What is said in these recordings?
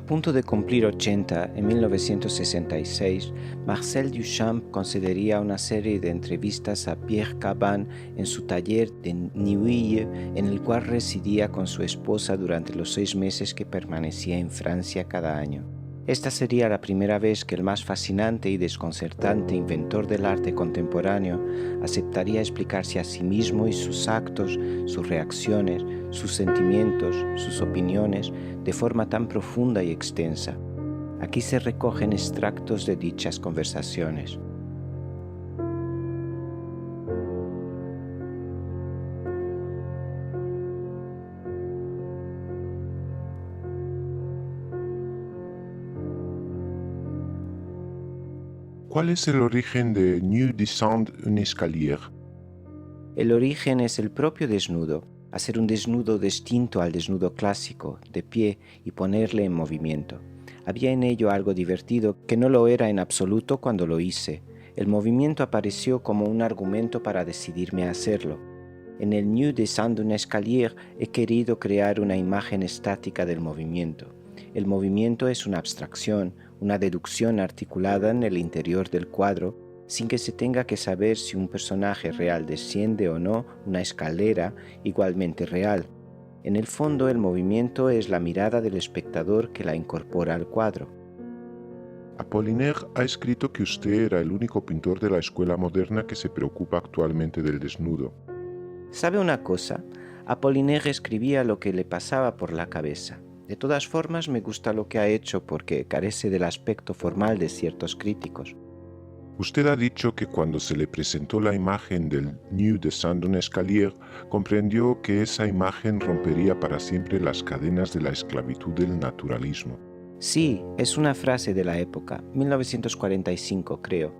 punto de cumplir 80, en 1966, Marcel Duchamp concedería una serie de entrevistas a Pierre Cavin en su taller de Neuilly, en el cual residía con su esposa durante los 6 meses que permanecía en Francia cada año. Esta sería la primera vez que el más fascinante y desconcertante inventor del arte contemporáneo aceptaría explicarse a sí mismo y sus actos, sus reacciones, sus sentimientos, sus opiniones, de forma tan profunda y extensa. Aquí se recogen extractos de dichas conversaciones. ¿Cuál es el origen de Nu descend un escalier? El origen es el propio desnudo, hacer un desnudo distinto al desnudo clásico, de pie y ponerle en movimiento. Había en ello algo divertido que no lo era en absoluto cuando lo hice. El movimiento apareció como un argumento para decidirme a hacerlo. En el Nu descend un escalier he querido crear una imagen estática del movimiento. El movimiento es una abstracción, una deducción articulada en el interior del cuadro, sin que se tenga que saber si un personaje real desciende o no una escalera igualmente real. En el fondo, el movimiento es la mirada del espectador que la incorpora al cuadro. Apollinaire ha escrito que usted era el único pintor de la escuela moderna que se preocupa actualmente del desnudo. ¿Sabe una cosa? Apollinaire escribía lo que le pasaba por la cabeza. De todas formas, me gusta lo que ha hecho porque carece del aspecto formal de ciertos críticos. Usted ha dicho que cuando se le presentó la imagen del Nu descend un escalier, comprendió que esa imagen rompería para siempre las cadenas de la esclavitud del naturalismo. Sí, es una frase de la época, 1945 creo.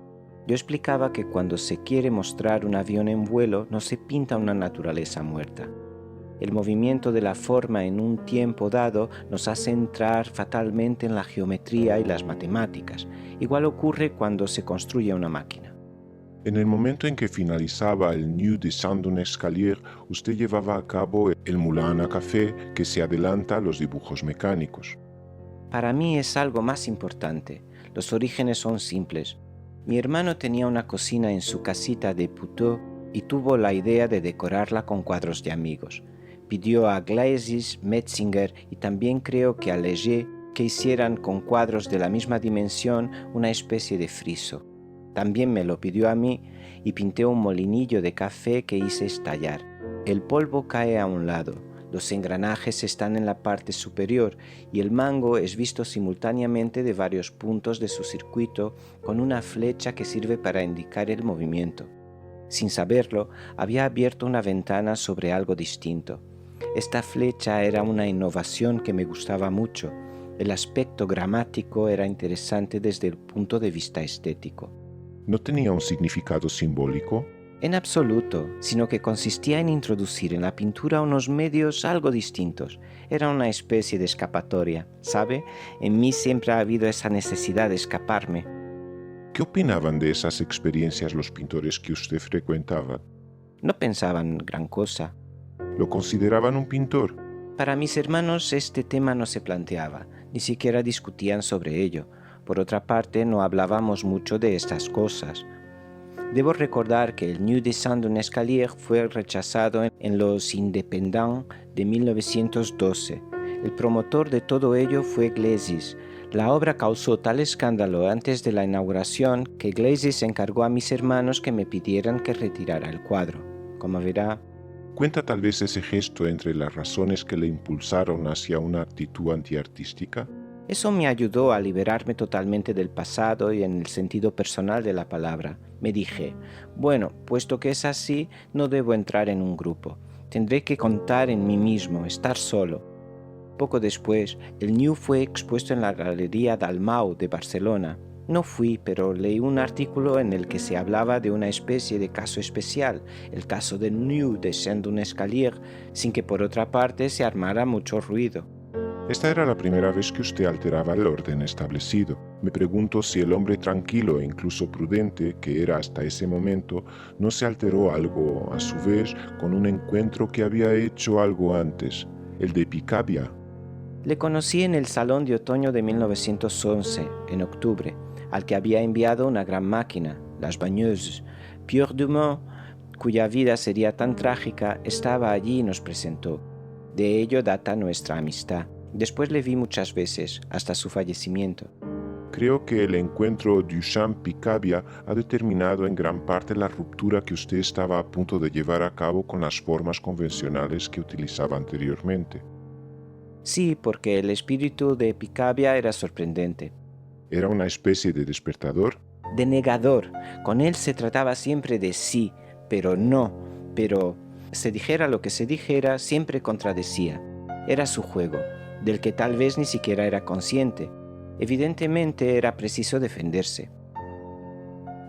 Yo explicaba que cuando se quiere mostrar un avión en vuelo no se pinta una naturaleza muerta. El movimiento de la forma en un tiempo dado nos hace entrar fatalmente en la geometría y las matemáticas. Igual ocurre cuando se construye una máquina. En el momento en que finalizaba el Nu descend un escalier, usted llevaba a cabo el Moulin à Café que se adelanta a los dibujos mecánicos. Para mí es algo más importante. Los orígenes son simples. Mi hermano tenía una cocina en su casita de Puteaux y tuvo la idea de decorarla con cuadros de amigos. Pidió a Glazes, Metzinger y también creo que a Léger que hicieran con cuadros de la misma dimensión una especie de friso. También me lo pidió a mí y pinté un molinillo de café que hice estallar. El polvo cae a un lado, los engranajes están en la parte superior y el mango es visto simultáneamente de varios puntos de su circuito con una flecha que sirve para indicar el movimiento. Sin saberlo, había abierto una ventana sobre algo distinto. Esta flecha era una innovación que me gustaba mucho. El aspecto gramático era interesante desde el punto de vista estético. ¿No tenía un significado simbólico? En absoluto, sino que consistía en introducir en la pintura unos medios algo distintos. Era una especie de escapatoria, ¿sabe? En mí siempre ha habido esa necesidad de escaparme. ¿Qué opinaban de esas experiencias los pintores que usted frecuentaba? No pensaban gran cosa. ¿Lo consideraban un pintor? Para mis hermanos este tema no se planteaba, ni siquiera discutían sobre ello. Por otra parte, no hablábamos mucho de estas cosas. Debo recordar que el Nu descend un escalier fue rechazado en los Indépendants de 1912. El promotor de todo ello fue Glazes. La obra causó tal escándalo antes de la inauguración que Glazes encargó a mis hermanos que me pidieran que retirara el cuadro. Como verá, ¿Cuenta tal vez ese gesto entre las razones que le impulsaron hacia una actitud antiartística? eso me ayudó a liberarme totalmente del pasado y en el sentido personal de la palabra. Me dije, bueno, puesto que es así, no debo entrar en un grupo. Tendré que contar en mí mismo, estar solo. Poco después, el Nu fue expuesto en la Galería Dalmau de Barcelona. No fui, pero leí un artículo en el que se hablaba de una especie de caso especial, el caso del Nu descend un escalier, sin que por otra parte se armara mucho ruido. Esta era la primera vez que usted alteraba el orden establecido. Me pregunto si el hombre tranquilo e incluso prudente que era hasta ese momento no se alteró algo a su vez con un encuentro que había hecho algo antes, el de Picabia. Le conocí en el Salón de Otoño de 1911, en octubre, al que había enviado una gran máquina, las Bagneuses. Pierre Dumont, cuya vida sería tan trágica, estaba allí y nos presentó. De ello data nuestra amistad. Después le vi muchas veces, hasta su fallecimiento. Creo que el encuentro Duchamp-Picabia ha determinado en gran parte la ruptura que usted estaba a punto de llevar a cabo con las formas convencionales que utilizaba anteriormente. Sí, porque el espíritu de Picabia era sorprendente. ¿Era una especie de despertador? De negador. Con él se trataba siempre de sí, pero no, pero se dijera lo que se dijera, siempre contradecía. Era su juego, del que tal vez ni siquiera era consciente. Evidentemente era preciso defenderse.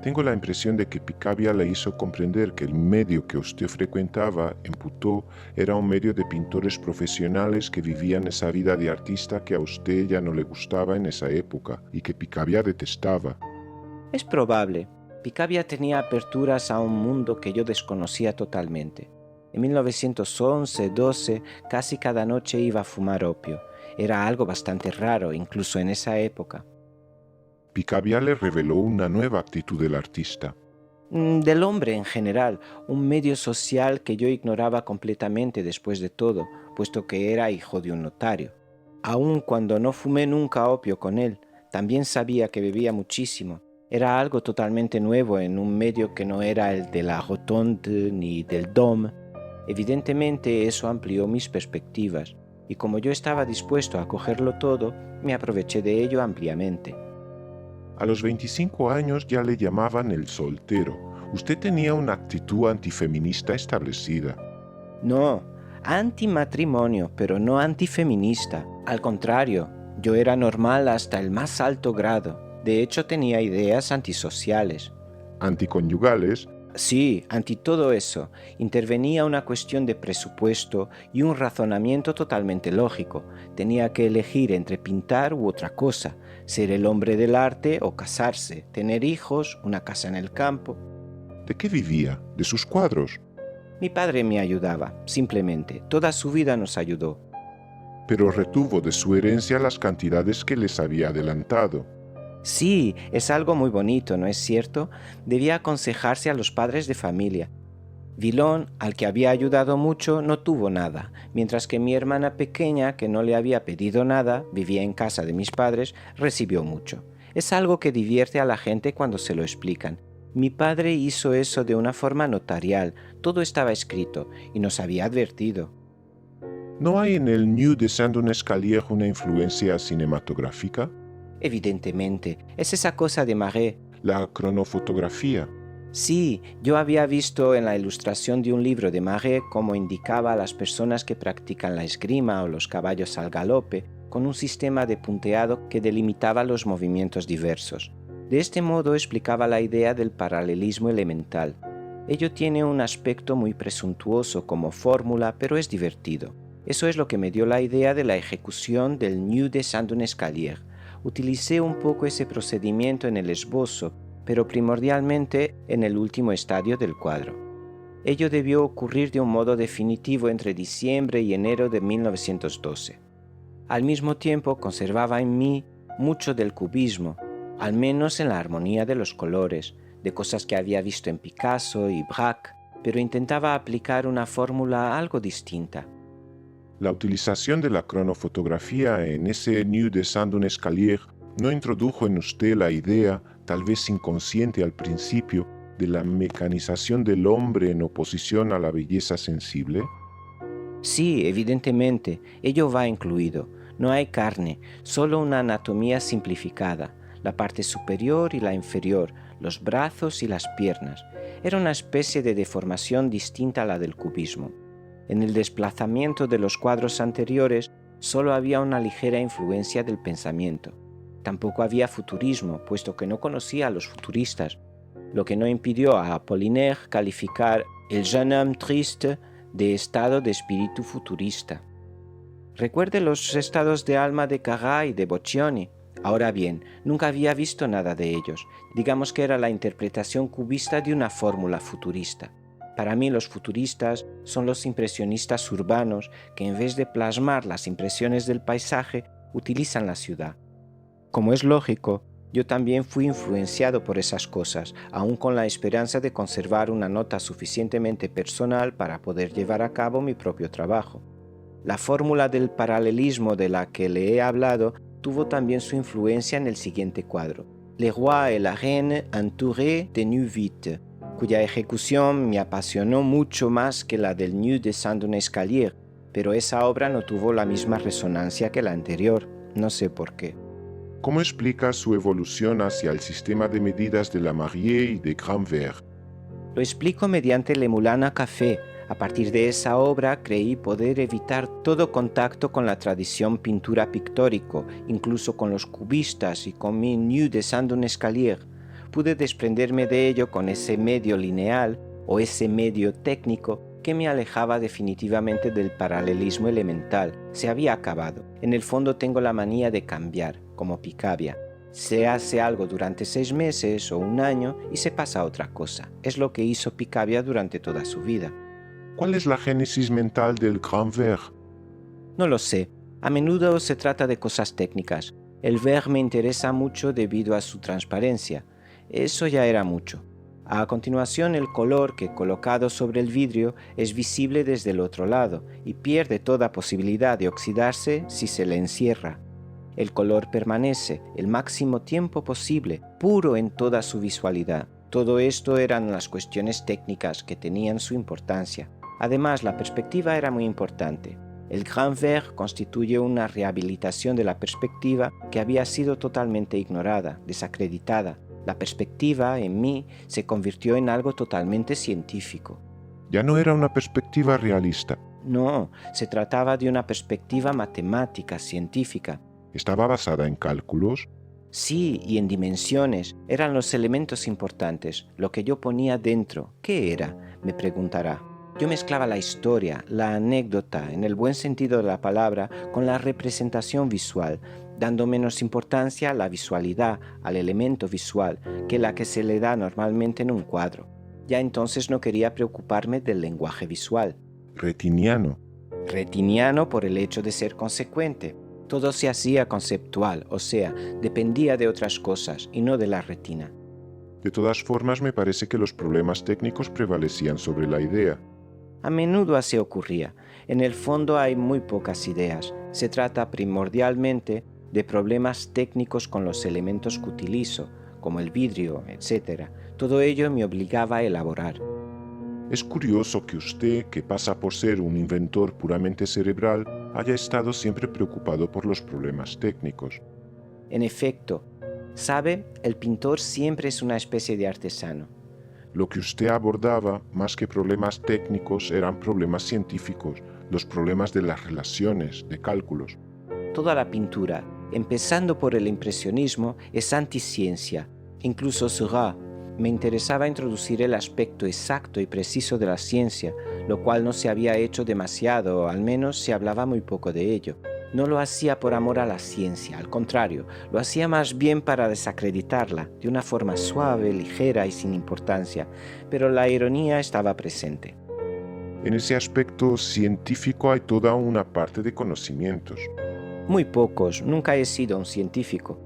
Tengo la impresión de que Picabia le hizo comprender que el medio que usted frecuentaba en Puteaux era un medio de pintores profesionales que vivían esa vida de artista que a usted ya no le gustaba en esa época y que Picabia detestaba. Es probable. Picabia tenía aperturas a un mundo que yo desconocía totalmente. En 1911-12 casi cada noche iba a fumar opio. Era algo bastante raro, incluso en esa época. Picabia le reveló una nueva actitud del artista. Del hombre en general, un medio social que yo ignoraba completamente después de todo, puesto que era hijo de un notario. Aun cuando no fumé nunca opio con él, también sabía que bebía muchísimo. Era algo totalmente nuevo en un medio que no era el de la Rotonde ni del Dôme. Evidentemente eso amplió mis perspectivas, y como yo estaba dispuesto a cogerlo todo, me aproveché de ello ampliamente. A los 25 años ya le llamaban el soltero. Usted tenía una actitud antifeminista establecida. No, antimatrimonio, pero no antifeminista. Al contrario, yo era normal hasta el más alto grado. De hecho, tenía ideas antisociales. Anticonyugales. Sí, anti todo eso. Intervenía una cuestión de presupuesto y un razonamiento totalmente lógico. Tenía que elegir entre pintar u otra cosa, ser el hombre del arte o casarse, tener hijos, una casa en el campo. ¿De qué vivía? ¿De sus cuadros? Mi padre me ayudaba, simplemente. Toda su vida nos ayudó. Pero retuvo de su herencia las cantidades que les había adelantado. Sí, es algo muy bonito, ¿no es cierto? Debía aconsejarse a los padres de familia. Villon, al que había ayudado mucho, no tuvo nada, mientras que mi hermana pequeña, que no le había pedido nada, vivía en casa de mis padres, recibió mucho. Es algo que divierte a la gente cuando se lo explican. Mi padre hizo eso de una forma notarial, todo estaba escrito y nos había advertido. ¿No hay en el New de Saint-Denis-Escalier una influencia cinematográfica? Evidentemente, es esa cosa de Marais. La cronofotografía. Sí, yo había visto en la ilustración de un libro de Marais cómo indicaba a las personas que practican la esgrima o los caballos al galope con un sistema de punteado que delimitaba los movimientos diversos. De este modo explicaba la idea del paralelismo elemental. Ello tiene un aspecto muy presuntuoso como fórmula, pero es divertido. Eso es lo que me dio la idea de la ejecución del New de Saint-Denis-Escalier. Utilicé un poco ese procedimiento en el esbozo, pero primordialmente en el último estadio del cuadro. Ello debió ocurrir de un modo definitivo entre diciembre y enero de 1912. Al mismo tiempo conservaba en mí mucho del cubismo, al menos en la armonía de los colores, de cosas que había visto en Picasso y Braque, pero intentaba aplicar una fórmula algo distinta. La utilización de la cronofotografía en ese New de Saint-Denis-Escalier no introdujo en usted la idea, tal vez inconsciente al principio, de la mecanización del hombre en oposición a la belleza sensible? Sí, evidentemente, ello va incluido. No hay carne, solo una anatomía simplificada, la parte superior y la inferior, los brazos y las piernas. Era una especie de deformación distinta a la del cubismo. En el desplazamiento de los cuadros anteriores solo había una ligera influencia del pensamiento. Tampoco había futurismo, puesto que no conocía a los futuristas, lo que no impidió a Apollinaire calificar El jeune homme triste de estado de espíritu futurista. Recuerde los estados de alma de Carrà y de Boccioni. Ahora bien, nunca había visto nada de ellos. Digamos que era la interpretación cubista de una fórmula futurista. Para mí los futuristas son los impresionistas urbanos que en vez de plasmar las impresiones del paisaje, utilizan la ciudad. Como es lógico, yo también fui influenciado por esas cosas, aún con la esperanza de conservar una nota suficientemente personal para poder llevar a cabo mi propio trabajo. La fórmula del paralelismo de la que le he hablado tuvo también su influencia en el siguiente cuadro, Le Roi et la Reine entourés de nuits vides, cuya ejecución me apasionó mucho más que la del Nu descend d'un escalier, pero esa obra no tuvo la misma resonancia que la anterior, no sé por qué. ¿Cómo explica su evolución hacia el sistema de medidas de Lamarrière y de Granvert? Lo explico mediante Le Moulin à Café. A partir de esa obra creí poder evitar todo contacto con la tradición pintura pictórico, incluso con los cubistas y con mi Nu descend d'un escalier. Pude desprenderme de ello con ese medio lineal o ese medio técnico que me alejaba definitivamente del paralelismo elemental. Se había acabado. En el fondo tengo la manía de cambiar, como Picabia. Se hace algo durante 6 meses o un año y se pasa a otra cosa. Es lo que hizo Picabia durante toda su vida. ¿Cuál es la génesis mental del Granvert? No lo sé. A menudo se trata de cosas técnicas. El ver me interesa mucho debido a su transparencia. Eso ya era mucho. A continuación, el color que colocado sobre el vidrio es visible desde el otro lado y pierde toda posibilidad de oxidarse si se le encierra. El color permanece el máximo tiempo posible, puro en toda su visualidad. Todo esto eran las cuestiones técnicas que tenían su importancia. Además, la perspectiva era muy importante. El Granvert constituye una rehabilitación de la perspectiva que había sido totalmente ignorada, desacreditada. La perspectiva, en mí, se convirtió en algo totalmente científico. Ya no era una perspectiva realista. No, se trataba de una perspectiva matemática, científica. ¿Estaba basada en cálculos? Sí, y en dimensiones. Eran los elementos importantes, lo que yo ponía dentro. ¿Qué era?, me preguntará. Yo mezclaba la historia, la anécdota, en el buen sentido de la palabra, con la representación visual, dando menos importancia a la visualidad, al elemento visual, que la que se le da normalmente en un cuadro. Ya entonces no quería preocuparme del lenguaje visual. Retiniano. Retiniano por el hecho de ser consecuente. Todo se hacía conceptual, o sea, dependía de otras cosas y no de la retina. De todas formas, me parece que los problemas técnicos prevalecían sobre la idea. A menudo así ocurría. En el fondo hay muy pocas ideas. Se trata primordialmente de problemas técnicos con los elementos que utilizo, como el vidrio, etc. Todo ello me obligaba a elaborar. Es curioso que usted, que pasa por ser un inventor puramente cerebral, haya estado siempre preocupado por los problemas técnicos. En efecto, ¿sabe? El pintor siempre es una especie de artesano. Lo que usted abordaba, más que problemas técnicos, eran problemas científicos, los problemas de las relaciones, de cálculos. Toda la pintura, empezando por el impresionismo, es anticiencia. Incluso Seurat. Me interesaba introducir el aspecto exacto y preciso de la ciencia, lo cual no se había hecho demasiado, o al menos se hablaba muy poco de ello. No lo hacía por amor a la ciencia, al contrario, lo hacía más bien para desacreditarla, de una forma suave, ligera y sin importancia, pero la ironía estaba presente. En ese aspecto científico hay toda una parte de conocimientos. Muy pocos, nunca he sido un científico.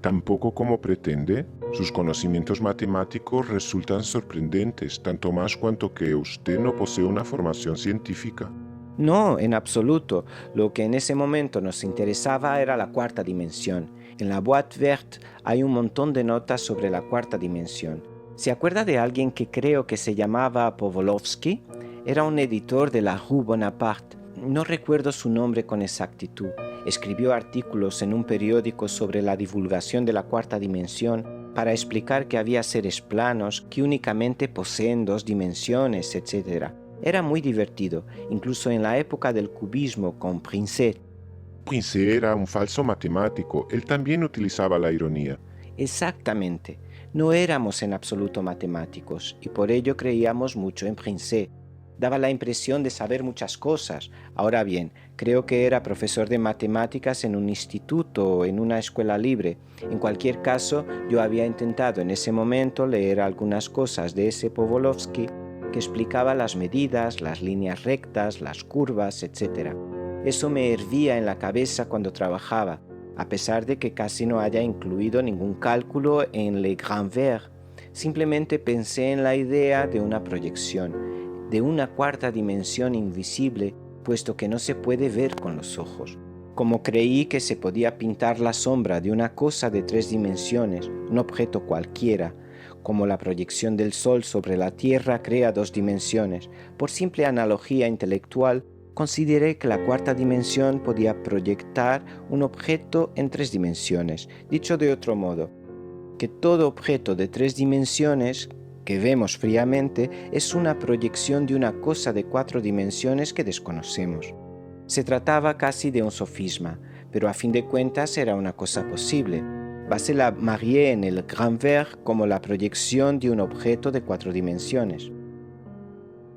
Tampoco como pretende. Sus conocimientos matemáticos resultan sorprendentes, tanto más cuanto que usted no posee una formación científica. No, en absoluto. Lo que en ese momento nos interesaba era la cuarta dimensión. En la boîte verte hay un montón de notas sobre la cuarta dimensión. ¿Se acuerda de alguien que creo que se llamaba Pavlovsky? Era un editor de la Rue Bonaparte. No recuerdo su nombre con exactitud. Escribió artículos en un periódico sobre la divulgación de la cuarta dimensión para explicar que había seres planos que únicamente poseen 2 dimensiones, etc. Era muy divertido, incluso en la época del cubismo con Prince. Prince era un falso matemático, él también utilizaba la ironía. Exactamente. No éramos en absoluto matemáticos y por ello creíamos mucho en Prince. Daba la impresión de saber muchas cosas. Ahora bien, creo que era profesor de matemáticas en un instituto o en una escuela libre. En cualquier caso, yo había intentado en ese momento leer algunas cosas de ese Pavlovsky que explicaba las medidas, las líneas rectas, las curvas, etc. Eso me hervía en la cabeza cuando trabajaba, a pesar de que casi no haya incluido ningún cálculo en Le Grand Verre. Simplemente pensé en la idea de una proyección, de una cuarta dimensión invisible, puesto que no se puede ver con los ojos. Como creí que se podía pintar la sombra de una cosa de 3 dimensiones, un objeto cualquiera, como la proyección del Sol sobre la Tierra crea 2 dimensiones, por simple analogía intelectual, consideré que la cuarta dimensión podía proyectar un objeto en 3 dimensiones. Dicho de otro modo, que todo objeto de 3 dimensiones que vemos fríamente es una proyección de una cosa de 4 dimensiones que desconocemos. Se trataba casi de un sofisma, pero a fin de cuentas era una cosa posible. Basé la Marie en el Grand Verre como la proyección de un objeto de 4 dimensiones.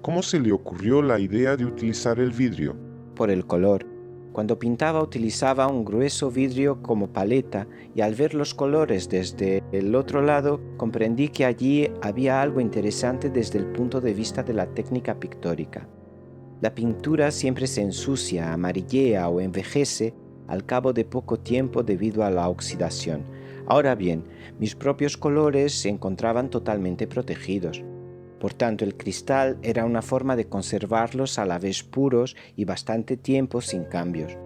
¿Cómo se le ocurrió la idea de utilizar el vidrio? Por el color. Cuando pintaba utilizaba un grueso vidrio como paleta y al ver los colores desde el otro lado comprendí que allí había algo interesante desde el punto de vista de la técnica pictórica. La pintura siempre se ensucia, amarillea o envejece al cabo de poco tiempo debido a la oxidación. Ahora bien, mis propios colores se encontraban totalmente protegidos. Por tanto, el cristal era una forma de conservarlos a la vez puros y bastante tiempo sin cambios.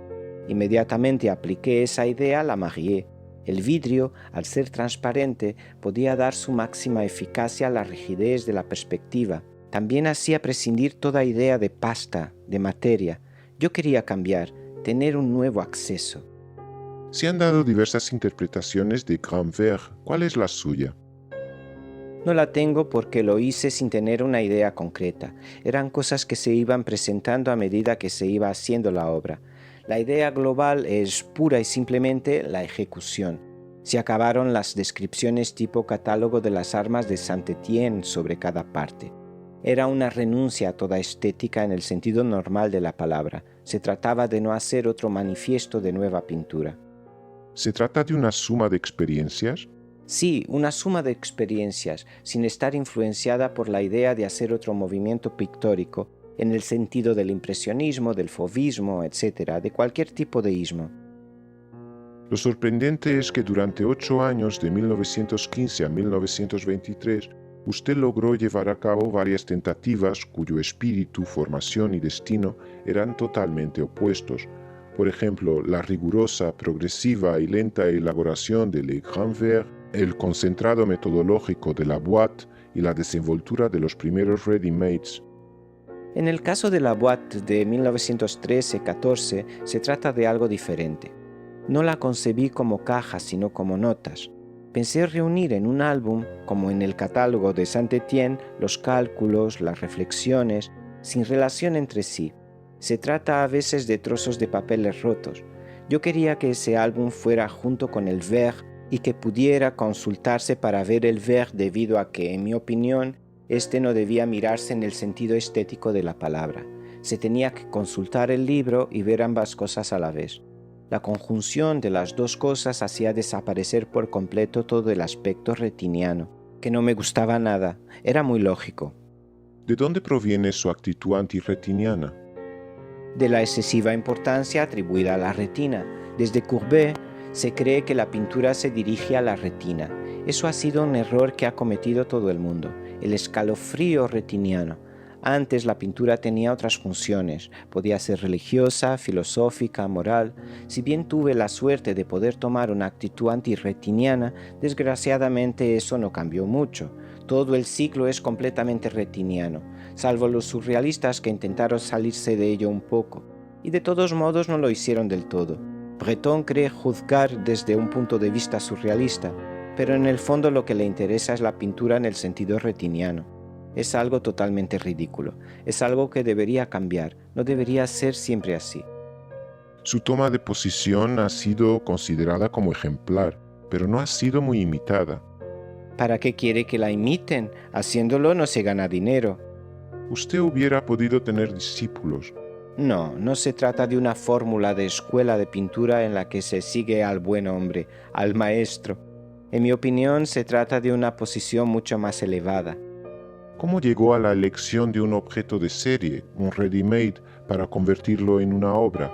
Inmediatamente apliqué esa idea a la Marie. El vidrio, al ser transparente, podía dar su máxima eficacia a la rigidez de la perspectiva. También hacía prescindir toda idea de pasta, de materia. Yo quería cambiar, tener un nuevo acceso. Se han dado diversas interpretaciones de Grand Verre. ¿Cuál es la suya? No la tengo porque lo hice sin tener una idea concreta. Eran cosas que se iban presentando a medida que se iba haciendo la obra. La idea global es pura y simplemente la ejecución. Se acabaron las descripciones tipo catálogo de las armas de Saint-Étienne sobre cada parte. Era una renuncia a toda estética en el sentido normal de la palabra. Se trataba de no hacer otro manifiesto de nueva pintura. ¿Se trata de una suma de experiencias? Sí, una suma de experiencias, sin estar influenciada por la idea de hacer otro movimiento pictórico, en el sentido del impresionismo, del fauvismo, etc., de cualquier tipo de ismo. Lo sorprendente es que durante 8 años, de 1915 a 1923, usted logró llevar a cabo varias tentativas cuyo espíritu, formación y destino eran totalmente opuestos. Por ejemplo, la rigurosa, progresiva y lenta elaboración de Le Grand Verre, el concentrado metodológico de la Boîte y la desenvoltura de los primeros ready-mades. En el caso de la Boîte de 1913-14 se trata de algo diferente. No la concebí como caja, sino como notas. Pensé reunir en un álbum, como en el catálogo de Saint-Étienne, los cálculos, las reflexiones, sin relación entre sí. Se trata a veces de trozos de papeles rotos. Yo quería que ese álbum fuera junto con el Verre y que pudiera consultarse para ver el Verre debido a que, en mi opinión, este no debía mirarse en el sentido estético de la palabra. Se tenía que consultar el libro y ver ambas cosas a la vez. La conjunción de las dos cosas hacía desaparecer por completo todo el aspecto retiniano, que no me gustaba nada, era muy lógico. ¿De dónde proviene su actitud antirretiniana? De la excesiva importancia atribuida a la retina. Desde Courbet se cree que la pintura se dirige a la retina. Eso ha sido un error que ha cometido todo el mundo, el escalofrío retiniano. Antes la pintura tenía otras funciones, podía ser religiosa, filosófica, moral. Si bien tuve la suerte de poder tomar una actitud antirretiniana, desgraciadamente eso no cambió mucho. Todo el ciclo es completamente retiniano, salvo los surrealistas que intentaron salirse de ello un poco, y de todos modos no lo hicieron del todo. Breton cree juzgar desde un punto de vista surrealista, pero en el fondo lo que le interesa es la pintura en el sentido retiniano. Es algo totalmente ridículo, es algo que debería cambiar, no debería ser siempre así. Su toma de posición ha sido considerada como ejemplar, pero no ha sido muy imitada. ¿Para qué quiere que la imiten? Haciéndolo no se gana dinero. Usted hubiera podido tener discípulos. No se trata de una fórmula de escuela de pintura en la que se sigue al buen hombre, al maestro. En mi opinión, se trata de una posición mucho más elevada. ¿Cómo llegó a la elección de un objeto de serie, un ready-made, para convertirlo en una obra?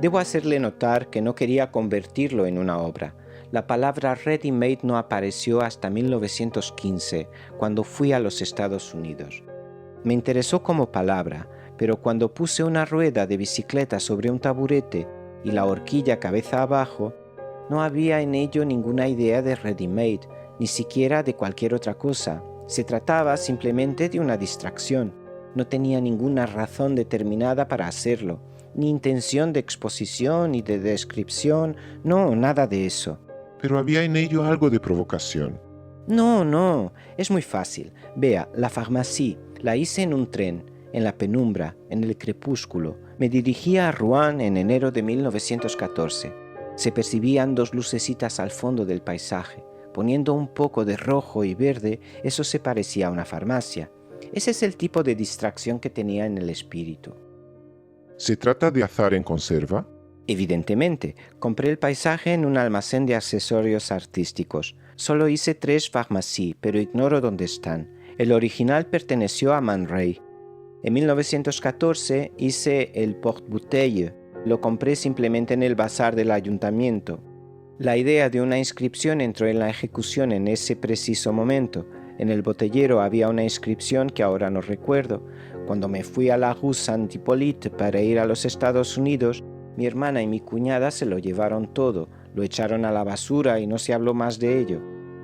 Debo hacerle notar que no quería convertirlo en una obra. La palabra ready-made no apareció hasta 1915, cuando fui a los Estados Unidos. Me interesó como palabra, pero cuando puse una rueda de bicicleta sobre un taburete y la horquilla cabeza abajo, no había en ello ninguna idea de ready-made, ni siquiera de cualquier otra cosa. Se trataba simplemente de una distracción. No tenía ninguna razón determinada para hacerlo, ni intención de exposición ni de descripción, no, nada de eso. Pero había en ello algo de provocación. No, es muy fácil. Vea, la farmacie la hice en un tren, en la penumbra, en el crepúsculo. Me dirigía a Rouen en enero de 1914. Se percibían dos lucecitas al fondo del paisaje. Poniendo un poco de rojo y verde, eso se parecía a una farmacia. Ese es el tipo de distracción que tenía en el espíritu. ¿Se trata de azar en conserva? Evidentemente, compré el paisaje en un almacén de accesorios artísticos. Solo hice 3 farmacies, pero ignoro dónde están. El original perteneció a Man Ray. En 1914 hice el porte-bouteille. Lo compré simplemente en el bazar del ayuntamiento. La idea de una inscripción entró en la ejecución en ese preciso momento. En el botellero había una inscripción que ahora no recuerdo. Cuando me fui a la Rue Saint-Hippolyte para ir a los Estados Unidos, mi hermana y mi cuñada se lo llevaron todo, lo echaron a la basura y no se habló más de ello.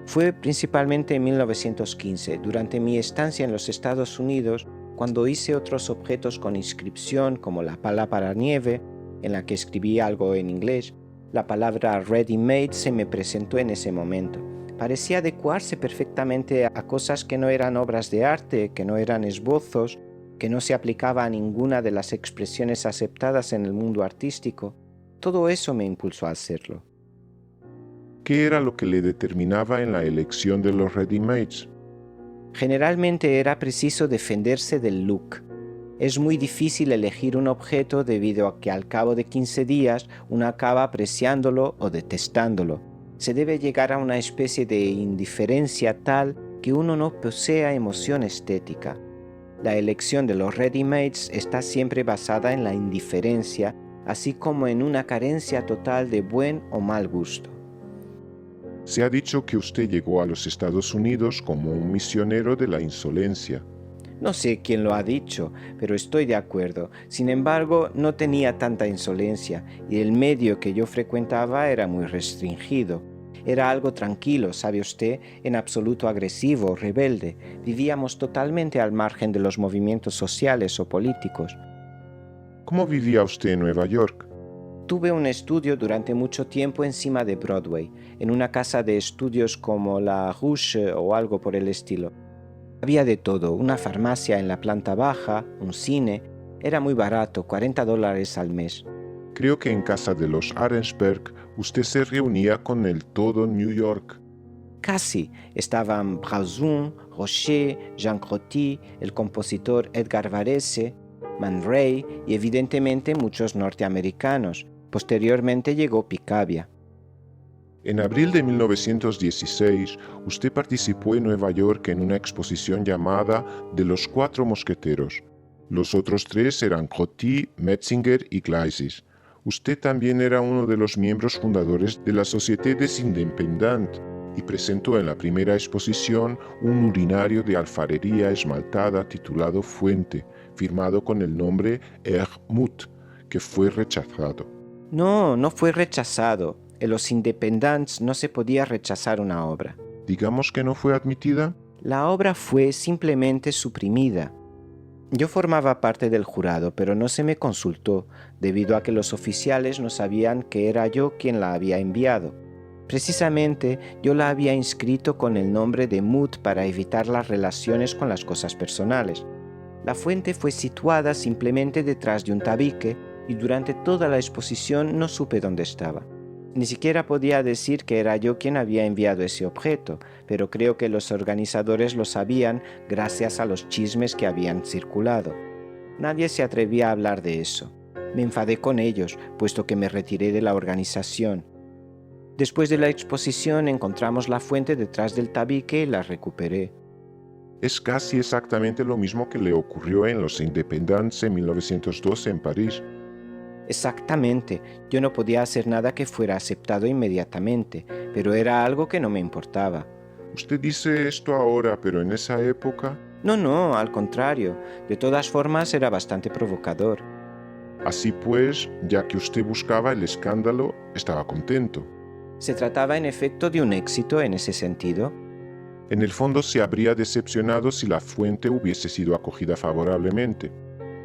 Fue principalmente en 1915, durante mi estancia en los Estados Unidos, cuando hice otros objetos con inscripción como la pala para nieve, en la que escribí algo en inglés. La palabra ready-made se me presentó en ese momento. Parecía adecuarse perfectamente a cosas que no eran obras de arte, que no eran esbozos, que no se aplicaba a ninguna de las expresiones aceptadas en el mundo artístico. Todo eso me impulsó a hacerlo. ¿Qué era lo que le determinaba en la elección de los ready-mades? Generalmente era preciso defenderse del look. Es muy difícil elegir un objeto debido a que al cabo de 15 días uno acaba apreciándolo o detestándolo. Se debe llegar a una especie de indiferencia tal que uno no posea emoción estética. La elección de los ready-mades está siempre basada en la indiferencia, así como en una carencia total de buen o mal gusto. Se ha dicho que usted llegó a los Estados Unidos como un misionero de la insolencia. No sé quién lo ha dicho, pero estoy de acuerdo. Sin embargo, no tenía tanta insolencia y el medio que yo frecuentaba era muy restringido. Era algo tranquilo, ¿sabe usted? En absoluto agresivo, rebelde. Vivíamos totalmente al margen de los movimientos sociales o políticos. ¿Cómo vivía usted en Nueva York? Tuve un estudio durante mucho tiempo encima de Broadway, en una casa de estudios como la Ruche o algo por el estilo. Había de todo, una farmacia en la planta baja, un cine. Era muy barato, $40 al mes. Creo que en casa de los Arensberg usted se reunía con el todo New York. Casi. Estaban Brauzon, Rocher, Jean Crotty, el compositor Edgar Varese, Man Ray y evidentemente muchos norteamericanos. Posteriormente llegó Picabia. En abril de 1916, usted participó en Nueva York en una exposición llamada De los Cuatro Mosqueteros. Los otros 3 eran Crotty, Metzinger y Gleisis. Usted también era uno de los miembros fundadores de la Société des Indépendants y presentó en la primera exposición un urinario de alfarería esmaltada titulado Fuente, firmado con el nombre Hermut, que fue rechazado. No fue rechazado. En los Independents no se podía rechazar una obra. Digamos que no fue admitida. La obra fue simplemente suprimida. Yo formaba parte del jurado, pero no se me consultó, debido a que los oficiales no sabían que era yo quien la había enviado. Precisamente, yo la había inscrito con el nombre de Mut para evitar las relaciones con las cosas personales. La fuente fue situada simplemente detrás de un tabique y durante toda la exposición no supe dónde estaba. Ni siquiera podía decir que era yo quien había enviado ese objeto, pero creo que los organizadores lo sabían gracias a los chismes que habían circulado. Nadie se atrevía a hablar de eso. Me enfadé con ellos, puesto que me retiré de la organización. Después de la exposición encontramos la fuente detrás del tabique y la recuperé. Es casi exactamente lo mismo que le ocurrió en los Independents en 1912 en París. Exactamente, yo no podía hacer nada que fuera aceptado inmediatamente, pero era algo que no me importaba. Usted dice esto ahora, pero en esa época... No, al contrario, de todas formas era bastante provocador. Así pues, ya que usted buscaba el escándalo, estaba contento. Se trataba en efecto de un éxito en ese sentido. En el fondo se habría decepcionado si la fuente hubiese sido acogida favorablemente.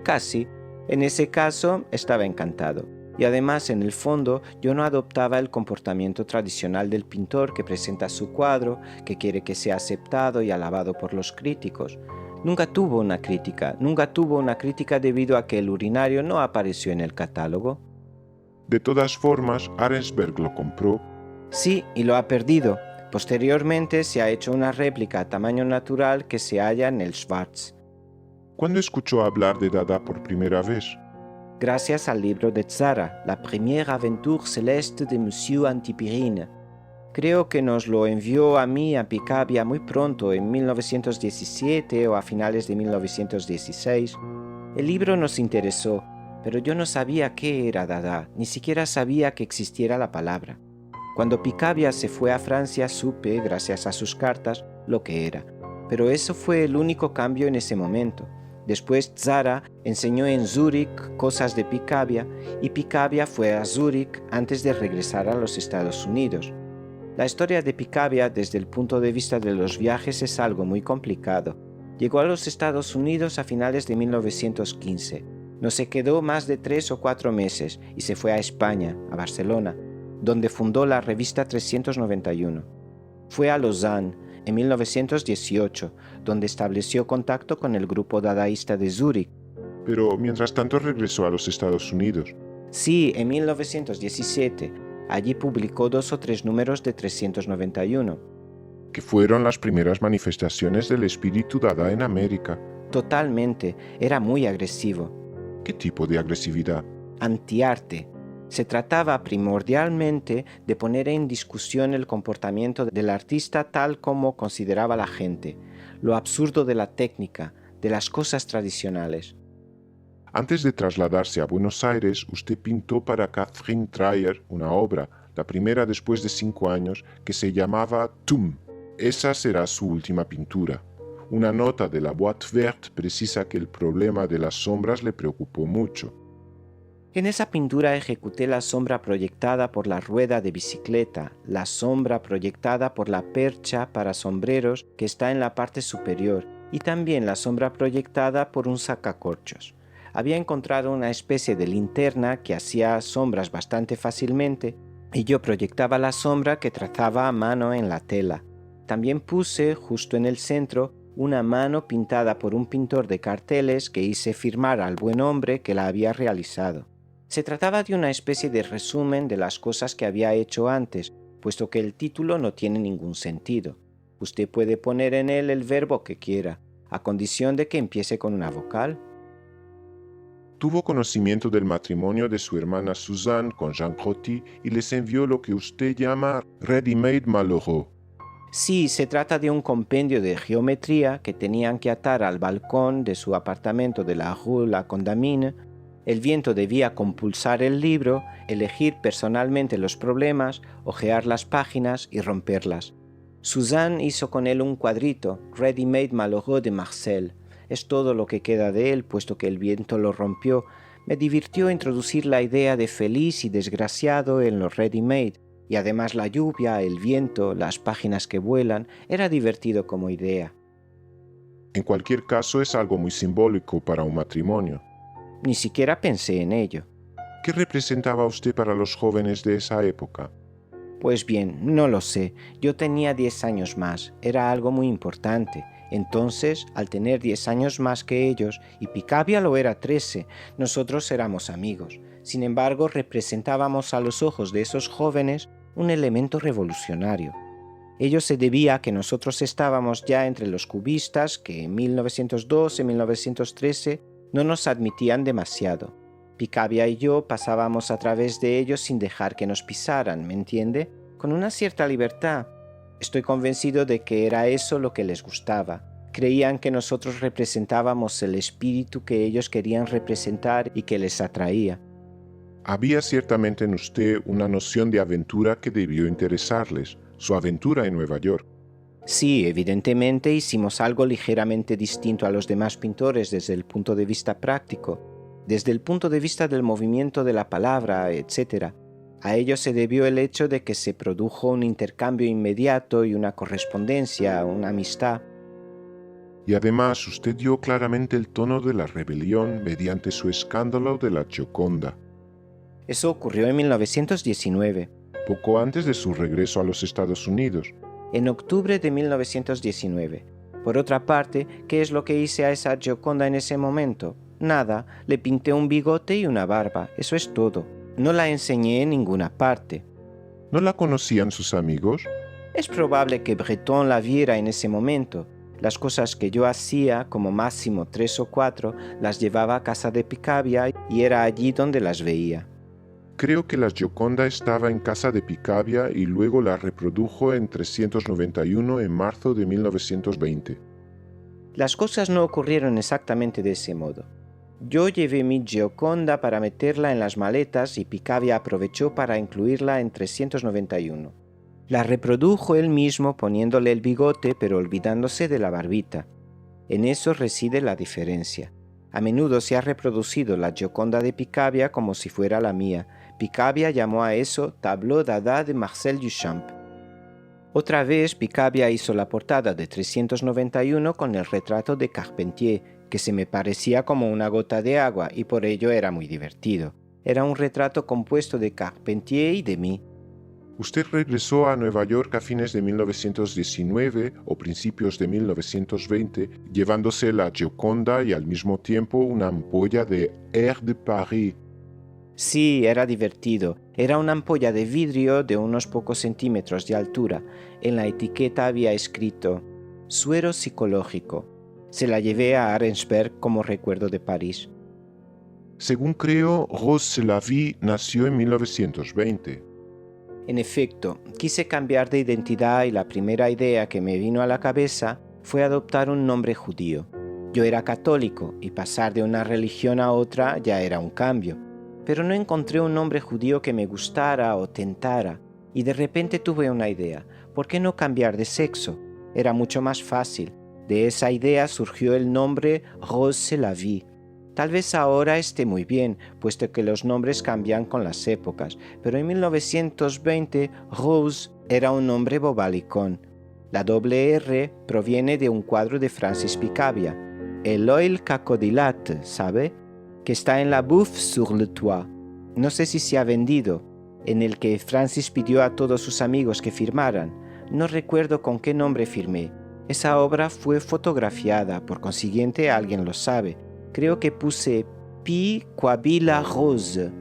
Casi. En ese caso estaba encantado. Y además, en el fondo, yo no adoptaba el comportamiento tradicional del pintor que presenta su cuadro, que quiere que sea aceptado y alabado por los críticos. Nunca tuvo una crítica debido a que el urinario no apareció en el catálogo. De todas formas, Arensberg lo compró. Sí, y lo ha perdido. Posteriormente se ha hecho una réplica a tamaño natural que se halla en el Schwarz. ¿Cuándo escuchó hablar de Dada por primera vez? Gracias al libro de Tzara, La première aventure céleste de Monsieur Antipyrine. Creo que nos lo envió a mí a Picabia muy pronto, en 1917 o a finales de 1916. El libro nos interesó, pero yo no sabía qué era Dada, ni siquiera sabía que existiera la palabra. Cuando Picabia se fue a Francia supe, gracias a sus cartas, lo que era, pero eso fue el único cambio en ese momento. Después Tzara enseñó en Zúrich cosas de Picabia y Picabia fue a Zúrich antes de regresar a los Estados Unidos. La historia de Picabia desde el punto de vista de los viajes es algo muy complicado. Llegó a los Estados Unidos a finales de 1915. No se quedó más de 3 o 4 meses y se fue a España, a Barcelona, donde fundó la revista 391. Fue a Lausanne en 1918, donde estableció contacto con el grupo dadaísta de Zúrich. Pero mientras tanto regresó a los Estados Unidos. Sí, en 1917. Allí publicó 2 o 3 números de 391. Que fueron las primeras manifestaciones del espíritu Dada en América. Totalmente, era muy agresivo. ¿Qué tipo de agresividad? Antiarte. Se trataba primordialmente de poner en discusión el comportamiento del artista tal como consideraba la gente, lo absurdo de la técnica, de las cosas tradicionales. Antes de trasladarse a Buenos Aires, usted pintó para Catherine Dreyer una obra, la primera después de 5 años, que se llamaba Tum. Esa será su última pintura. Una nota de la Boîte Verte precisa que el problema de las sombras le preocupó mucho. En esa pintura ejecuté la sombra proyectada por la rueda de bicicleta, la sombra proyectada por la percha para sombreros que está en la parte superior y también la sombra proyectada por un sacacorchos. Había encontrado una especie de linterna que hacía sombras bastante fácilmente y yo proyectaba la sombra que trazaba a mano en la tela. También puse, justo en el centro, una mano pintada por un pintor de carteles que hice firmar al buen hombre que la había realizado. Se trataba de una especie de resumen de las cosas que había hecho antes, puesto que el título no tiene ningún sentido. Usted puede poner en él el verbo que quiera, a condición de que empiece con una vocal. Tuvo conocimiento del matrimonio de su hermana Suzanne con Jean Crotti y les envió lo que usted llama Ready-Made Malheureux. Sí, se trata de un compendio de geometría que tenían que atar al balcón de su apartamento de la Rue La Condamine. El viento debía compulsar el libro, elegir personalmente los problemas, hojear las páginas y romperlas. Suzanne hizo con él un cuadrito, Ready-Made Malheureux de Marcel. Es todo lo que queda de él, puesto que el viento lo rompió. Me divirtió introducir la idea de feliz y desgraciado en lo ready-made, y además la lluvia, el viento, las páginas que vuelan, era divertido como idea. En cualquier caso es algo muy simbólico para un matrimonio. Ni siquiera pensé en ello. ¿Qué representaba usted para los jóvenes de esa época? Pues bien, no lo sé. Yo tenía 10 años más. Era algo muy importante. Entonces, al tener 10 años más que ellos, y Picabia lo era 13, nosotros éramos amigos. Sin embargo, representábamos a los ojos de esos jóvenes un elemento revolucionario. Ello se debía a que nosotros estábamos ya entre los cubistas que en 1912 y 1913 no nos admitían demasiado. Picabia y yo pasábamos a través de ellos sin dejar que nos pisaran, ¿me entiende? Con una cierta libertad. Estoy convencido de que era eso lo que les gustaba, Creían que nosotros representábamos el espíritu que ellos querían representar y que les atraía. Había ciertamente en usted una noción de aventura que debió interesarles, su aventura en Nueva York. Sí, evidentemente hicimos algo ligeramente distinto a los demás pintores desde el punto de vista práctico, desde el punto de vista del movimiento de la palabra, etc. A ello se debió el hecho de que se produjo un intercambio inmediato y una correspondencia, una amistad. Y además usted dio claramente el tono de la rebelión mediante su escándalo de la Gioconda, Eso ocurrió en 1919. poco antes de su regreso a los Estados Unidos. En octubre de 1919. Por otra parte, ¿qué es lo que hice a esa Gioconda en ese momento? Nada, le pinté un bigote y una barba, eso es todo. No la enseñé en ninguna parte. ¿No la conocían sus amigos? Es probable que Breton la viera en ese momento. Las cosas que yo hacía, como máximo 3 o 4, las llevaba a casa de Picabia y era allí donde las veía. Creo que la Gioconda estaba en casa de Picabia y luego la reprodujo en 391 en marzo de 1920. Las cosas no ocurrieron exactamente de ese modo. Yo llevé mi Gioconda para meterla en las maletas y Picabia aprovechó para incluirla en 391. La reprodujo él mismo poniéndole el bigote pero olvidándose de la barbita. En eso reside la diferencia. A menudo se ha reproducido la Gioconda de Picabia como si fuera la mía. Picabia llamó a eso Tableau Dada de Marcel Duchamp. Otra vez Picabia hizo la portada de 391 con el retrato de Carpentier, que se me parecía como una gota de agua y por ello era muy divertido. Era un retrato compuesto de Carpentier y de mí. Usted regresó a Nueva York a fines de 1919 o principios de 1920, llevándose la Gioconda y al mismo tiempo una ampolla de Air de Paris. Sí, era divertido. Era una ampolla de vidrio de unos pocos centímetros de altura. En la etiqueta había escrito «Suero psicológico». Se la llevé a Arensberg como recuerdo de París. Según creo, Rose Lavie nació en 1920. En efecto, quise cambiar de identidad y la primera idea que me vino a la cabeza fue adoptar un nombre judío. Yo era católico y pasar de una religión a otra ya era un cambio. Pero no encontré un nombre judío que me gustara o tentara, y de repente tuve una idea. ¿Por qué no cambiar de sexo? Era mucho más fácil. De esa idea surgió el nombre Rose Lavie. Tal vez ahora esté muy bien, puesto que los nombres cambian con las épocas, pero en 1920 Rose era un nombre bobalicón. La doble R proviene de un cuadro de Francis Picabia, El Oil Cacodilat, ¿sabe?, que está en la Bouffe sur le Toit. No sé si se ha vendido, en el que Francis pidió a todos sus amigos que firmaran. No recuerdo con qué nombre firmé. Esa obra fue fotografiada, por consiguiente alguien lo sabe. Creo que puse Pi Quabila Rose.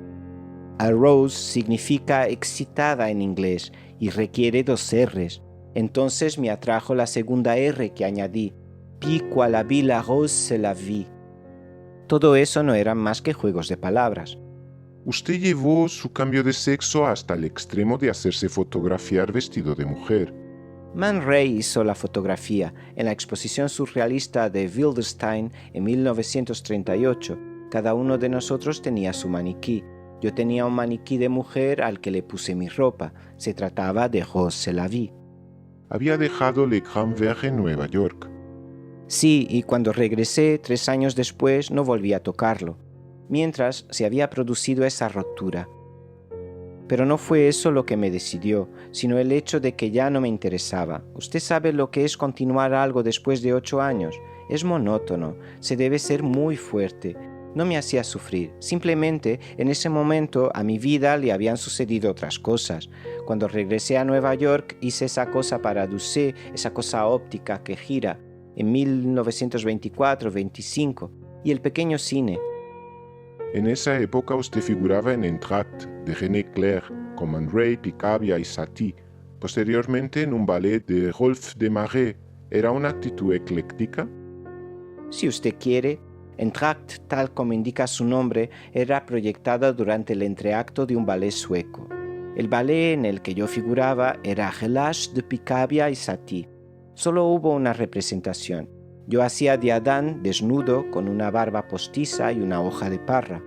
A Rose significa excitada en inglés y requiere 2 R's. Entonces me atrajo la segunda R que añadí. Pi Quabila Rose la vi. Todo eso no eran más que juegos de palabras. Usted llevó su cambio de sexo hasta el extremo de hacerse fotografiar vestido de mujer. Man Ray hizo la fotografía en la exposición surrealista de Wildenstein en 1938. Cada uno de nosotros tenía su maniquí. Yo tenía un maniquí de mujer al que le puse mi ropa. Se trataba de Rose Lavie. Había dejado Le Grand Verre en Nueva York. Sí, y cuando regresé 3 años después no volví a tocarlo, mientras se había producido esa ruptura. Pero no fue eso lo que me decidió, sino el hecho de que ya no me interesaba. Usted sabe lo que es continuar algo después de 8 años. Es monótono, se debe ser muy fuerte. No me hacía sufrir, simplemente en ese momento a mi vida le habían sucedido otras cosas. Cuando regresé a Nueva York hice esa cosa para Doucet, esa cosa óptica que gira, en 1924-25, y el pequeño cine. En esa época usted figuraba en Entr'acte de René Clair, con Man Ray, Picabia y Satie. Posteriormente en un ballet de Rolf Desmarais. ¿Era una actitud ecléctica? Si usted quiere, Entr'acte, tal como indica su nombre, era proyectada durante el entreacto de un ballet sueco. El ballet en el que yo figuraba era Relâche de Picabia y Satie. Solo hubo una representación. Yo hacía de Adán desnudo con una barba postiza y una hoja de parra.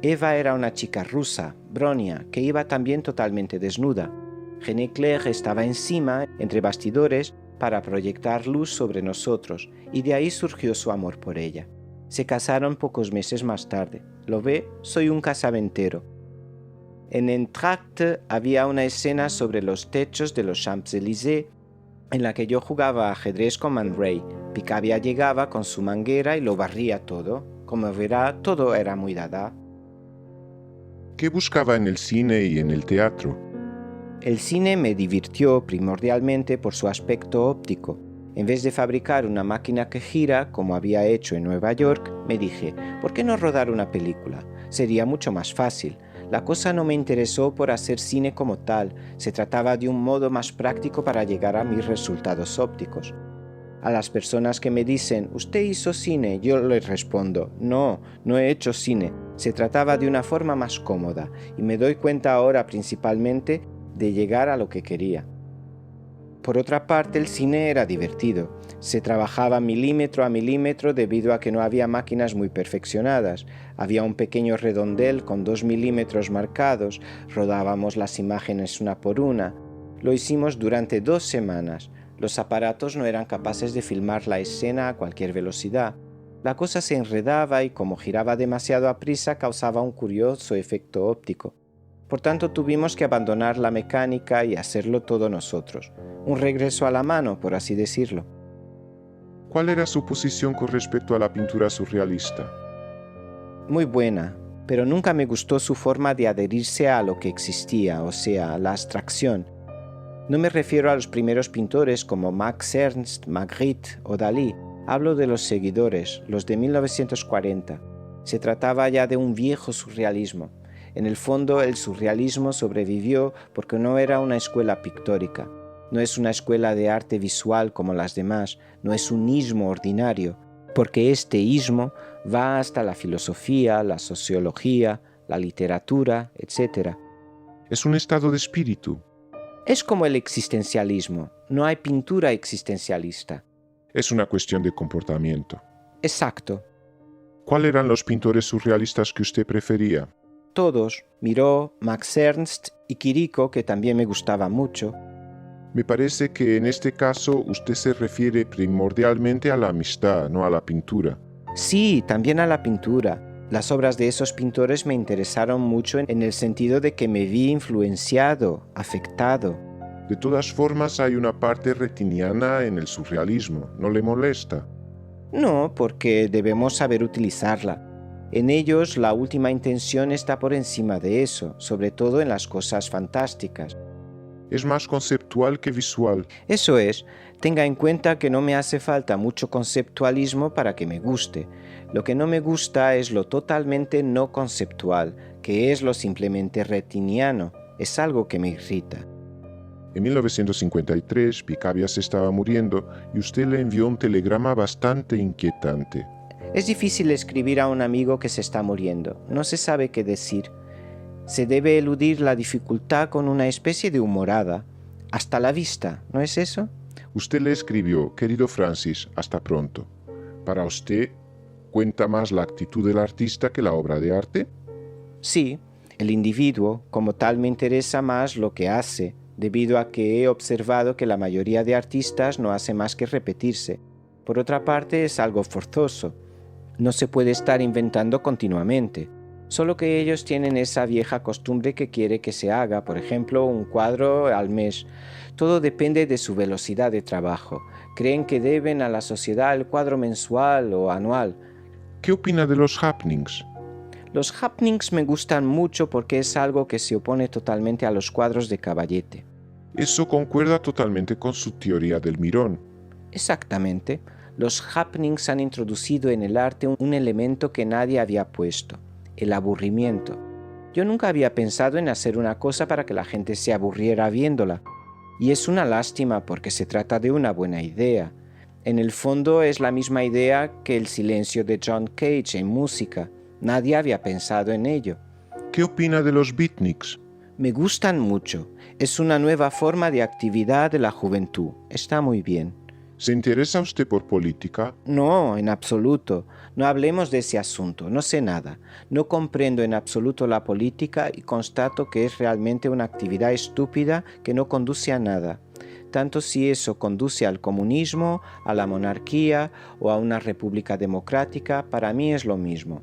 Eva era una chica rusa, Bronia, que iba también totalmente desnuda. René Clair estaba encima, entre bastidores, para proyectar luz sobre nosotros, y de ahí surgió su amor por ella. Se casaron pocos meses más tarde. ¿Lo ve? Soy un casamentero. En Entracte había una escena sobre los techos de los Champs-Élysées en la que yo jugaba ajedrez con Man Ray. Picabia llegaba con su manguera y lo barría todo. Como verá, todo era muy dada. ¿Qué buscaba en el cine y en el teatro? El cine me divirtió primordialmente por su aspecto óptico. En vez de fabricar una máquina que gira, como había hecho en Nueva York, me dije, ¿por qué no rodar una película? Sería mucho más fácil. La cosa no me interesó por hacer cine como tal, se trataba de un modo más práctico para llegar a mis resultados ópticos. A las personas que me dicen, ¿usted hizo cine?, yo les respondo, no he hecho cine. Se trataba de una forma más cómoda, y me doy cuenta ahora principalmente de llegar a lo que quería. Por otra parte, el cine era divertido. Se trabajaba milímetro a milímetro debido a que no había máquinas muy perfeccionadas. Había un pequeño redondel con 2 milímetros marcados, rodábamos las imágenes una por una. Lo hicimos durante 2 semanas. Los aparatos no eran capaces de filmar la escena a cualquier velocidad. La cosa se enredaba y como giraba demasiado a prisa causaba un curioso efecto óptico. Por tanto, tuvimos que abandonar la mecánica y hacerlo todo nosotros. Un regreso a la mano, por así decirlo. ¿Cuál era su posición con respecto a la pintura surrealista? Muy buena, pero nunca me gustó su forma de adherirse a lo que existía, o sea, la abstracción. No me refiero a los primeros pintores como Max Ernst, Magritte o Dalí. Hablo de los seguidores, los de 1940. Se trataba ya de un viejo surrealismo. En el fondo, el surrealismo sobrevivió porque no era una escuela pictórica. No es una escuela de arte visual como las demás, no es un ismo ordinario, porque este ismo va hasta la filosofía, la sociología, la literatura, etc. Es un estado de espíritu. Es como el existencialismo, no hay pintura existencialista. Es una cuestión de comportamiento. Exacto. ¿Cuáles eran los pintores surrealistas que usted prefería? Todos, Miró, Max Ernst y Quirico, que también me gustaba mucho. Me parece que en este caso usted se refiere primordialmente a la amistad, no a la pintura. Sí, también a la pintura. Las obras de esos pintores me interesaron mucho en el sentido de que me vi influenciado, afectado. De todas formas, hay una parte retiniana en el surrealismo. ¿No le molesta? No, porque debemos saber utilizarla. En ellos, la última intención está por encima de eso, sobre todo en las cosas fantásticas. Es más conceptual que visual. Eso es, tenga en cuenta que no me hace falta mucho conceptualismo para que me guste. Lo que no me gusta es lo totalmente no conceptual, que es lo simplemente retiniano. Es algo que me irrita. En 1953, Picabia se estaba muriendo y usted le envió un telegrama bastante inquietante. Es difícil escribir a un amigo que se está muriendo. No se sabe qué decir. Se debe eludir la dificultad con una especie de humorada. Hasta la vista, ¿no es eso? Usted le escribió, querido Francis, hasta pronto. ¿Para usted cuenta más la actitud del artista que la obra de arte? Sí, el individuo como tal me interesa más lo que hace, debido a que he observado que la mayoría de artistas no hace más que repetirse. Por otra parte, es algo forzoso. No se puede estar inventando continuamente. Solo que ellos tienen esa vieja costumbre que quiere que se haga, por ejemplo, un cuadro al mes. Todo depende de su velocidad de trabajo. Creen que deben a la sociedad el cuadro mensual o anual. ¿Qué opina de los happenings? Los happenings me gustan mucho porque es algo que se opone totalmente a los cuadros de caballete. Eso concuerda totalmente con su teoría del mirón. Exactamente. Los happenings han introducido en el arte un elemento que nadie había puesto. El aburrimiento. Yo nunca había pensado en hacer una cosa para que la gente se aburriera viéndola. Y es una lástima porque se trata de una buena idea. En el fondo es la misma idea que el silencio de John Cage en música. Nadie había pensado en ello. ¿Qué opina de los beatniks? Me gustan mucho. Es una nueva forma de actividad de la juventud. Está muy bien. ¿Se interesa usted por política? No, en absoluto. No hablemos de ese asunto. No sé nada. No comprendo en absoluto la política y constato que es realmente una actividad estúpida que no conduce a nada. Tanto si eso conduce al comunismo, a la monarquía o a una república democrática, para mí es lo mismo.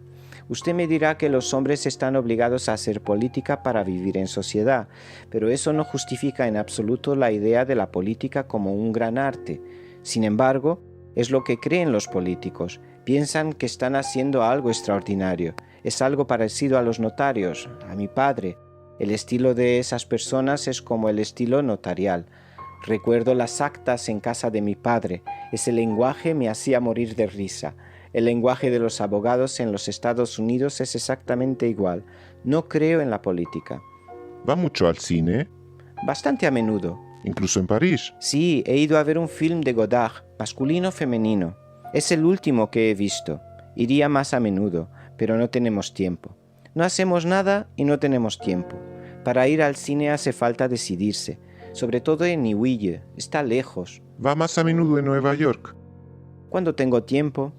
Usted me dirá que los hombres están obligados a hacer política para vivir en sociedad, pero eso no justifica en absoluto la idea de la política como un gran arte. Sin embargo, es lo que creen los políticos. Piensan que están haciendo algo extraordinario. Es algo parecido a los notarios, a mi padre. El estilo de esas personas es como el estilo notarial. Recuerdo las actas en casa de mi padre. Ese lenguaje me hacía morir de risa. El lenguaje de los abogados en los Estados Unidos es exactamente igual. No creo en la política. ¿Va mucho al cine? Bastante a menudo. ¿Incluso en París? Sí, he ido a ver un film de Godard, masculino-femenino. Es el último que he visto. Iría más a menudo, pero no tenemos tiempo. No hacemos nada y no tenemos tiempo. Para ir al cine hace falta decidirse, sobre todo en Neuilly, está lejos. ¿Va más a menudo en Nueva York? Cuando tengo tiempo,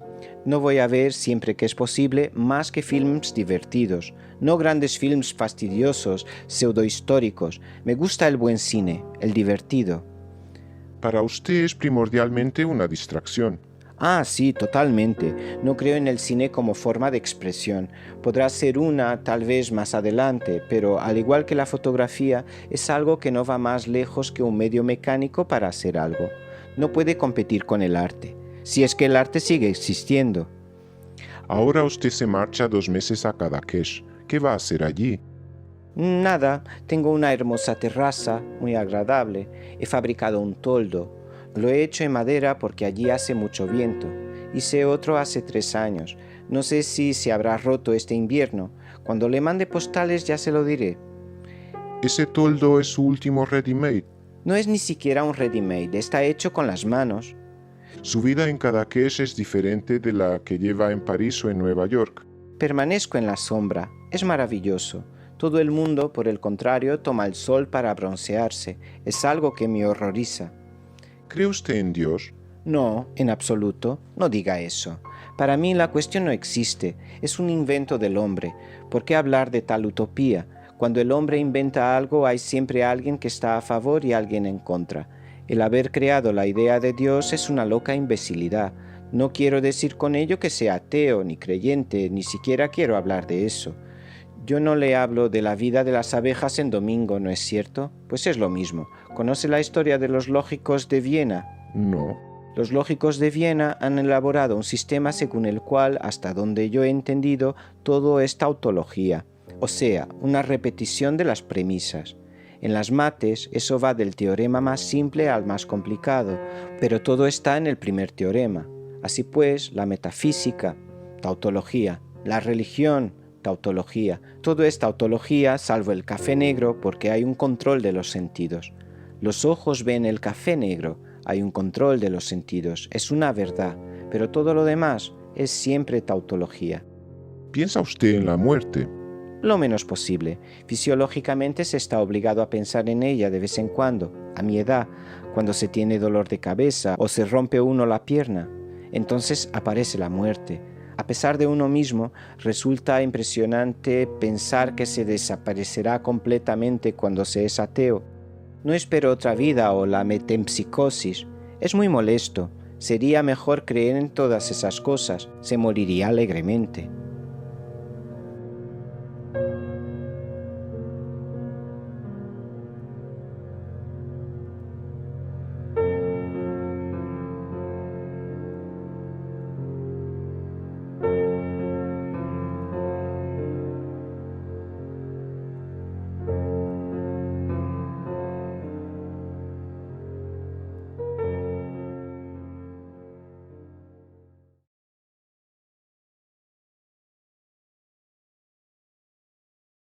no voy a ver, siempre que es posible, más que films divertidos, no grandes films fastidiosos, pseudohistóricos. Me gusta el buen cine, el divertido. Para usted es primordialmente una distracción. Ah, sí, totalmente. No creo en el cine como forma de expresión. Podrá ser una, tal vez más adelante, pero al igual que la fotografía, es algo que no va más lejos que un medio mecánico para hacer algo. No puede competir con el arte, si es que el arte sigue existiendo. Ahora usted se marcha 2 meses a Cadaqués. ¿Qué va a hacer allí? Nada, tengo una hermosa terraza, muy agradable. He fabricado un toldo. Lo he hecho en madera porque allí hace mucho viento. Hice otro hace 3 años. No sé si se habrá roto este invierno. Cuando le mande postales ya se lo diré. ¿Ese toldo es su último ready-made? No es ni siquiera un ready-made, está hecho con las manos. Su vida en Cadaqués es diferente de la que lleva en París o en Nueva York. Permanezco en la sombra. Es maravilloso. Todo el mundo, por el contrario, toma el sol para broncearse. Es algo que me horroriza. ¿Cree usted en Dios? No, en absoluto. No diga eso. Para mí la cuestión no existe. Es un invento del hombre. ¿Por qué hablar de tal utopía? Cuando el hombre inventa algo hay siempre alguien que está a favor y alguien en contra. El haber creado la idea de Dios es una loca imbecilidad. No quiero decir con ello que sea ateo ni creyente, ni siquiera quiero hablar de eso. Yo no le hablo de la vida de las abejas en domingo, ¿no es cierto? Pues es lo mismo. ¿Conoce la historia de los lógicos de Viena? No. Los lógicos de Viena han elaborado un sistema según el cual, hasta donde yo he entendido, todo es tautología, o sea, una repetición de las premisas. En las mates, eso va del teorema más simple al más complicado, pero todo está en el primer teorema. Así pues, la metafísica, tautología, la religión, tautología. Todo es tautología salvo el café negro porque hay un control de los sentidos. Los ojos ven el café negro, hay un control de los sentidos, es una verdad, pero todo lo demás es siempre tautología. ¿Piensa usted en la muerte? Lo menos posible. Fisiológicamente se está obligado a pensar en ella de vez en cuando, a mi edad, cuando se tiene dolor de cabeza o se rompe uno la pierna. Entonces aparece la muerte. A pesar de uno mismo, resulta impresionante pensar que se desaparecerá completamente cuando se es ateo. No espero otra vida o la metempsicosis. Es muy molesto. Sería mejor creer en todas esas cosas. Se moriría alegremente.